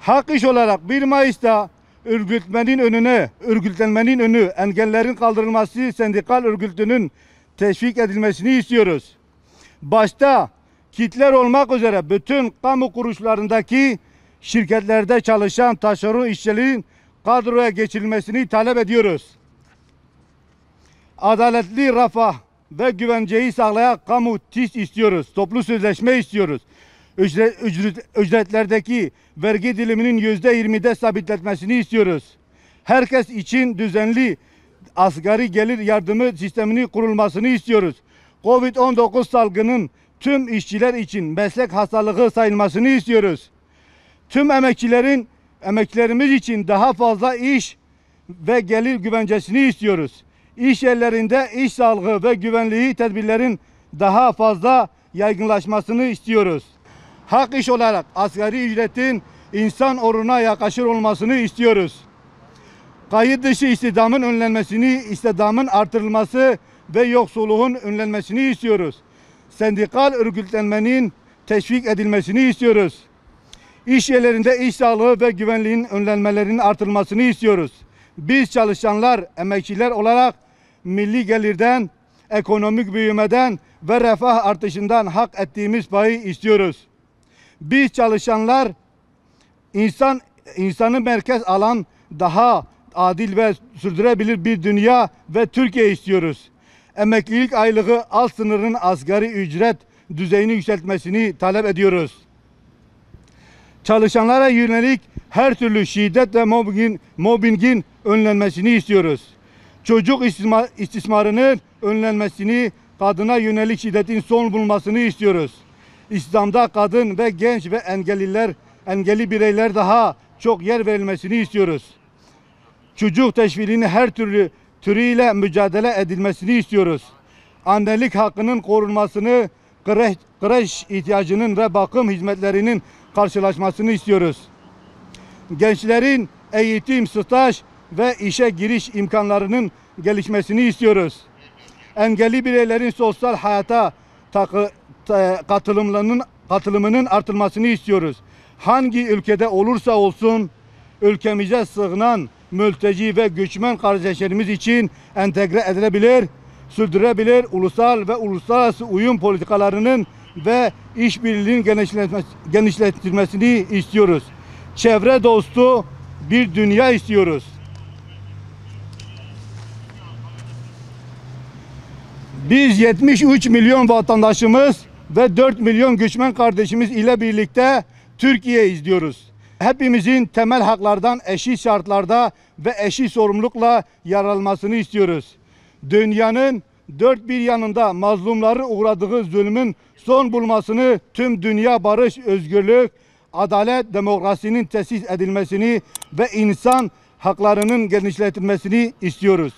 Hak iş olarak 1 Mayıs'ta örgütlenmenin önü, engellerin kaldırılması, sendikal örgütünün teşvik edilmesini istiyoruz. Başta kitler olmak üzere bütün kamu kuruluşlarındaki şirketlerde çalışan taşeron işçilerin kadroya geçirilmesini talep ediyoruz. Adaletli refah ve güvenceyi sağlayan kamu TİS istiyoruz. Toplu sözleşme istiyoruz. Ücretlerdeki vergi diliminin %20'de sabitlenmesini istiyoruz. Herkes için düzenli asgari gelir yardımı sisteminin kurulmasını istiyoruz. Covid-19 salgının tüm işçiler için meslek hastalığı sayılmasını istiyoruz. Tüm emekçilerimiz için daha fazla iş ve gelir güvencesini istiyoruz. İş yerlerinde iş sağlığı ve güvenliği tedbirlerin daha fazla yaygınlaşmasını istiyoruz. Hak iş olarak asgari ücretin insan oranına yakışır olmasını istiyoruz. Kayıt dışı istihdamın önlenmesini, istihdamın artırılması ve yoksulluğun önlenmesini istiyoruz. Sendikal örgütlenmenin teşvik edilmesini istiyoruz. İş yerlerinde iş sağlığı ve güvenliğin önlenmelerinin artırılmasını istiyoruz. Biz çalışanlar, emekçiler olarak milli gelirden, ekonomik büyümeden ve refah artışından hak ettiğimiz payı istiyoruz. Biz çalışanlar insanı merkez alan daha adil ve sürdürülebilir bir dünya ve Türkiye istiyoruz. Emeklilik aylığı alt sınırın asgari ücret düzeyini yükseltmesini talep ediyoruz. Çalışanlara yönelik her türlü şiddet ve mobbingin önlenmesini istiyoruz. Çocuk istismarının önlenmesini, kadına yönelik şiddetin son bulmasını istiyoruz. İslam'da kadın ve genç ve engelli bireyler daha çok yer verilmesini istiyoruz. Çocuk teşvikinin her türüyle mücadele edilmesini istiyoruz. Annelik hakkının korunmasını, kreş ihtiyacının ve bakım hizmetlerinin karşılaşmasını istiyoruz. Gençlerin eğitim, staj ve işe giriş imkanlarının gelişmesini istiyoruz. Engelli bireylerin sosyal hayata katılımının artırılmasını istiyoruz. Hangi ülkede olursa olsun ülkemize sığınan mülteci ve göçmen kardeşlerimiz için entegre edilebilir, sürdürülebilir ulusal ve uluslararası uyum politikalarının ve işbirliğinin genişletilmesini istiyoruz. Çevre dostu bir dünya istiyoruz. Biz 73 milyon vatandaşımız ve 4 milyon göçmen kardeşimiz ile birlikte Türkiye izliyoruz. Hepimizin temel haklardan eşit şartlarda ve eşit sorumlulukla yararlanmasını istiyoruz. Dünyanın dört bir yanında mazlumların uğradığı zulmün son bulmasını, tüm dünya barış, özgürlük, adalet, demokrasinin tesis edilmesini ve insan haklarının genişletilmesini istiyoruz.